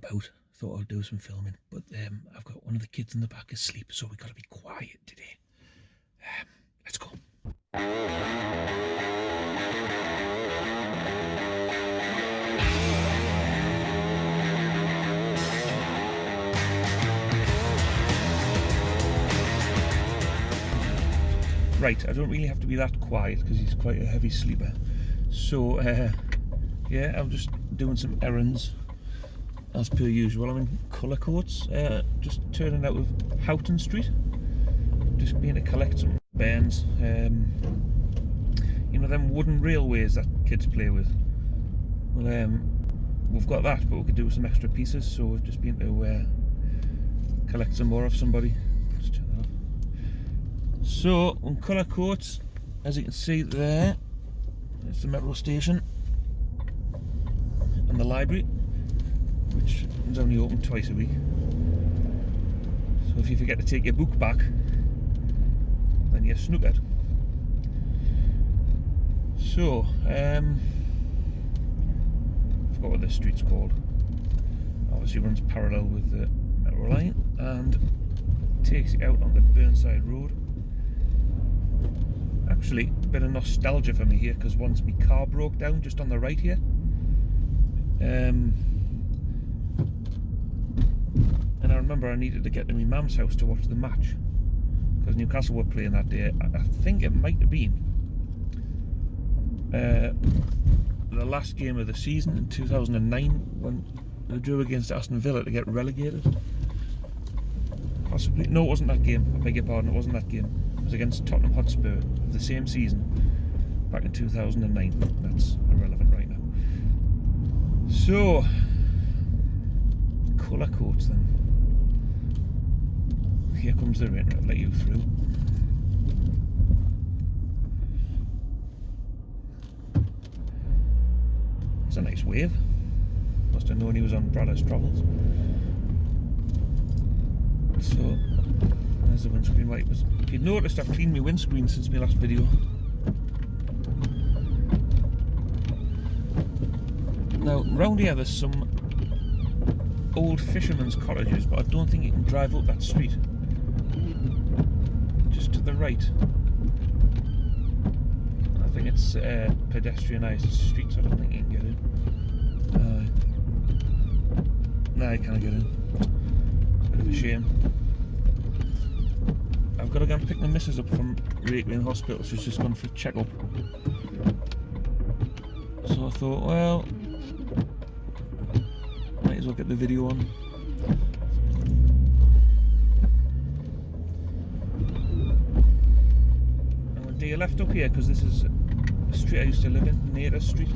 about. Thought I'll do some filming, but I've got one of the kids in the back asleep, so we've got to be quiet today. Let's go. Right, I don't really have to be that quiet because he's quite a heavy sleeper. So, yeah, I'm just doing some errands as per usual. I'm in Cullercoats, just turning out of Houghton Street. Just being to collect some bairns. You know them wooden railways that kids play with? Well, we've got that, but we could do with some extra pieces, so we've just been to collect some more of somebody. Just turn that off. So, on Cullercoats, as you can see there, there's the metro station and the library, which is only open twice a week. So if you forget to take your book back, then you're snookered. So, I forgot what this street's called. Obviously runs parallel with the metro line and takes you out onto Burnside Road. Actually, a bit of nostalgia for me here, because once my car broke down just on the right here. And I remember I needed to get to my mum's house to watch the match, because Newcastle were playing that day. I think it might have been the last game of the season in 2009 when they drew against Aston Villa to get relegated. Possibly. No, it wasn't that game. I beg your pardon, it wasn't that game. It was against Tottenham Hotspur of the same season back in 2009. That's irrelevant right now. So, Cullercoats then. Here comes the rain. I'll let you through. It's a nice wave. Must have known he was on Braddazz Travels. So, there's the windscreen wipers. If you'd noticed, I've cleaned my windscreen since my last video. Now, round here there's some old fishermen's cottages, but I don't think you can drive up that street. Just to the right. I think it's pedestrianised street, so I don't think you can get in. No, you can't get in. Bit of a shame. I've got to go and pick my missus up from Rake Lane Hospital. She's just gone for a check-up. So I thought, well, might as well get the video on. I'm going to do your left up here, because this is a street I used to live in, Nader Street.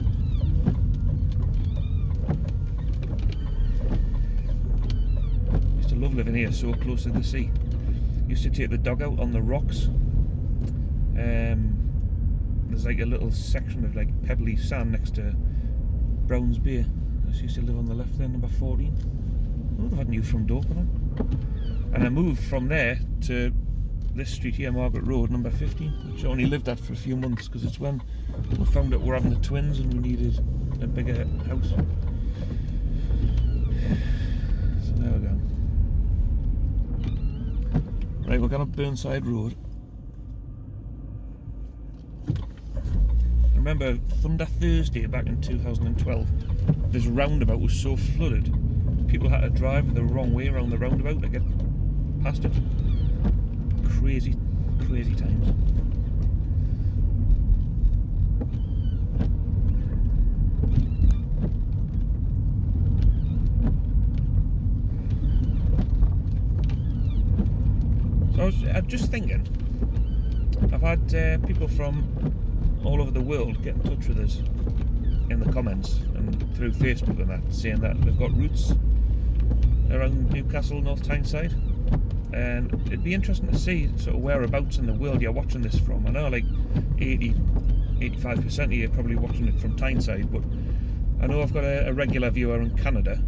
Used to love living here, so close to the sea. Used to take the dog out on the rocks. There's like a little section of like pebbly sand next to Browns Bay. I used to live on the left there, number 14. Oh, they've had a new front door put on. And I moved from there to this street here, Margaret Road, number 15, which I only lived at for a few months, because it's when we found out we're having the twins and we needed a bigger house. So there we go. Right, we're going up Burnside Road. I remember Thunder Thursday back in 2012, this roundabout was so flooded, people had to drive the wrong way around the roundabout to get past it. Crazy, crazy times. So I'm just thinking, I've had people from all over the world get in touch with us in the comments and through Facebook and that, saying that they've got roots around Newcastle, North Tyneside, and it'd be interesting to see sort of whereabouts in the world you're watching this from. I know like 85% of you are probably watching it from Tyneside, but I know I've got a regular viewer in Canada,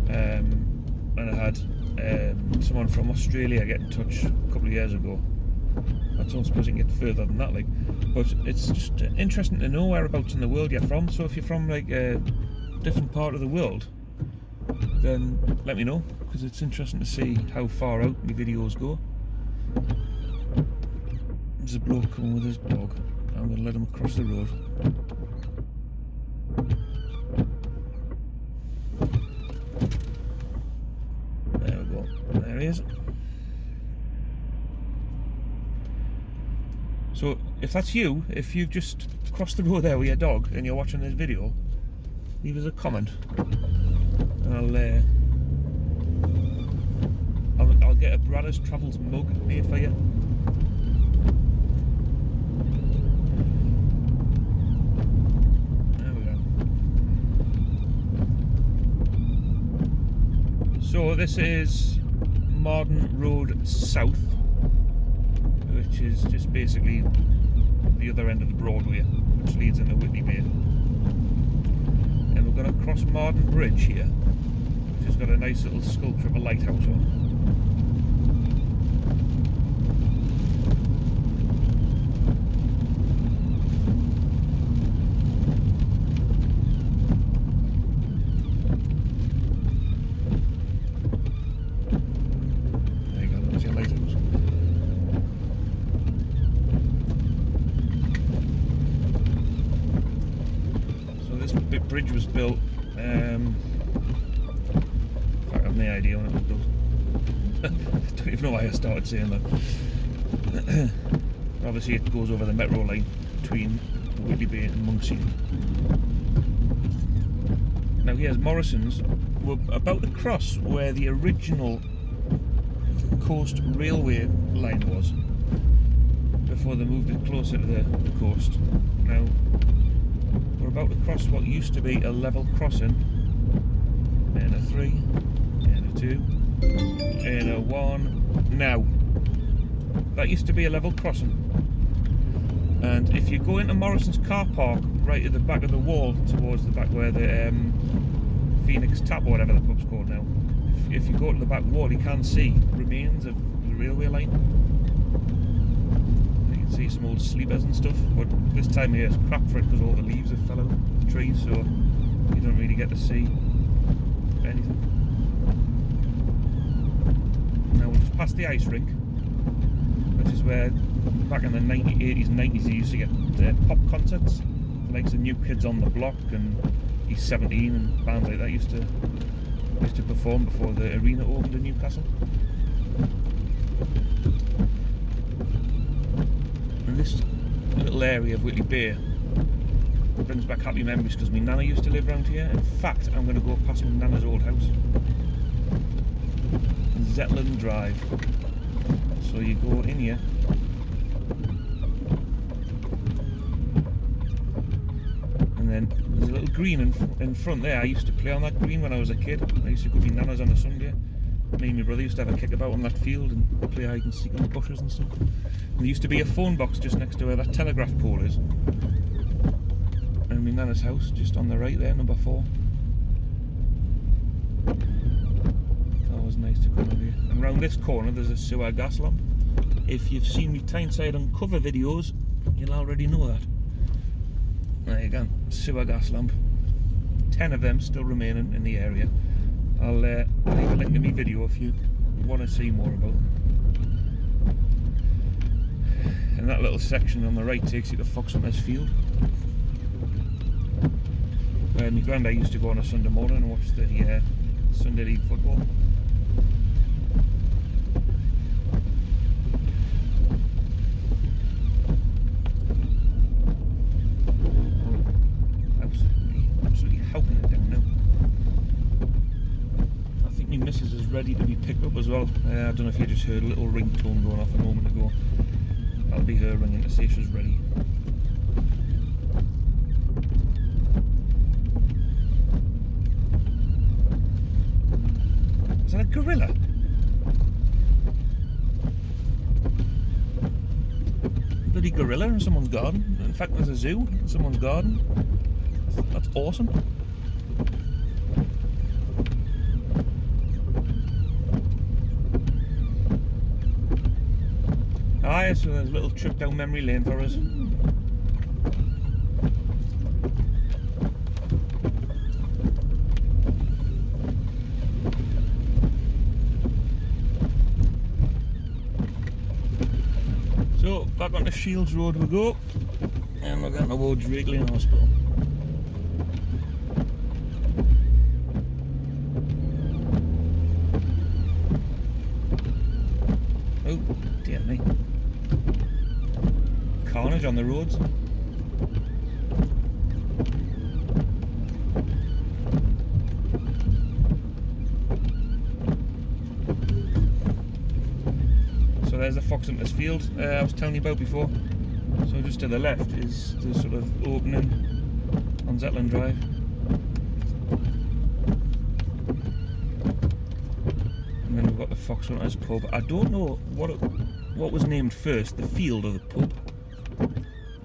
and I had someone from Australia get in touch a couple of years ago. I don't suppose you can get further than that, like, but it's just interesting to know whereabouts in the world you're from. So if you're from like a different part of the world, then let me know, because it's interesting to see how far out my videos go. There's a bloke coming with his dog. I'm going to let him across the road. There we go. There he is. So if that's you, if you've just crossed the road there with your dog and you're watching this video, leave us a comment, and I'll get a Braddazz Travels mug made for you. There we go. So this is Marden Road South, which is just basically the other end of the Broadway, which leads into Whitley Bay. And we're going to cross Marden Bridge here, which has got a nice little sculpture of a lighthouse on. There you go, that's your lighthouse. Bridge was built, in fact, I have no idea when it was built. I don't even know why I started saying that. Obviously it goes over the metro line between Whitley Bay and Muncie. Now here's Morrison's. We're about to cross where the original coast railway line was, before they moved it closer to the coast. Now we're about to cross what used to be a level crossing. And a 3, and a 2, and a 1. Now, that used to be a level crossing. And if you go into Morrison's car park, right at the back of the wall, towards the back where the Phoenix Tap or whatever the pub's called now, if you go to the back wall, you can see remains of the railway line. See some old sleepers and stuff, but this time here is crap for it because all the leaves have fell out of the trees, so you don't really get to see anything. Now we're just past the ice rink, which is where back in the 80s and 90s they used to get pop concerts, like the New Kids on the Block and He's 17 and bands like that used to perform before the arena opened in Newcastle. This little area of Whitley Bay brings back happy memories because my nana used to live around here. In fact, I'm going to go past my nana's old house, Zetland Drive. So you go in here, and then there's a little green in front there. I used to play on that green when I was a kid. I used to go to my nana's on a Sunday. Me and my brother used to have a kickabout on that field and play hide and seek in the bushes and stuff. And there used to be a phone box just next to where that telegraph pole is. And my nana's house just on the right there, number 4. That was nice to come over here. And round this corner there's a sewer gas lamp. If you've seen me Tyneside Uncover videos, you'll already know that. There you go, sewer gas lamp. 10 of them still remaining in the area. I'll leave a link to my video if you want to see more about them. And that little section on the right takes you to Foxhunters Field, where my granddad used to go on a Sunday morning and watch the Sunday League football. Absolutely helping it down now. I think my missus is ready to be picked up as well. I don't know if you just heard a little ringtone going off a moment ago. That'll be her ringing to say she's ready. Is that a gorilla? Bloody gorilla in someone's garden. In fact, there's a zoo in someone's garden. That's awesome. Aye, so there's a little trip down memory lane for us. back onto Shields Road we go, and we're going towards Rake Lane Hospital. Oh, dear me. Carnage on the roads. So there's the Fox Hunters Field I was telling you about before. So just to the left is the sort of opening on Zetland Drive. And then we've got the Fox Hunters pub. I don't know what was named first, the field or the pub.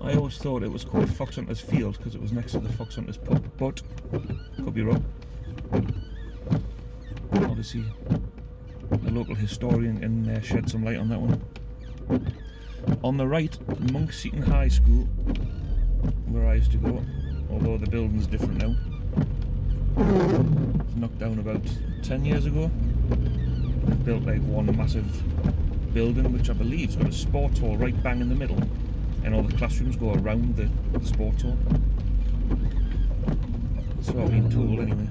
I always thought it was called Fox Hunters Field because it was next to the Fox Hunters pub, but could be wrong. Obviously, the local historian can shed some light on that one. On the right, Monk Seaton High School, where I used to go, although the building's different now. It was knocked down about 10 years ago. They've built like one massive building, which I believe has got a sports hall right bang in the middle, and all the classrooms go around the sports hall. That's what I've been told anyway.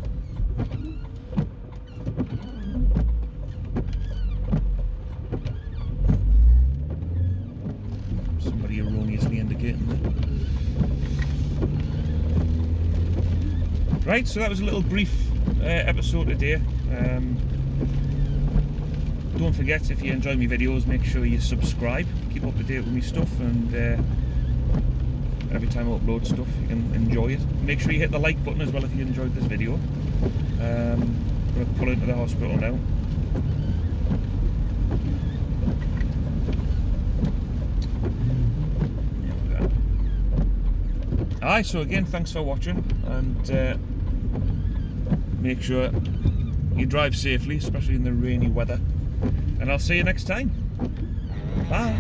Somebody erroneously indicating that. Right, so that was a little brief episode today. Don't forget, if you enjoy my videos, make sure you subscribe, keep up to date with my stuff, and every time I upload stuff you can enjoy it. Make sure you hit the like button as well if you enjoyed this video. I'm going to pull into the hospital now. Aye, so again, thanks for watching, and make sure you drive safely, especially in the rainy weather, and I'll see you next time. Bye.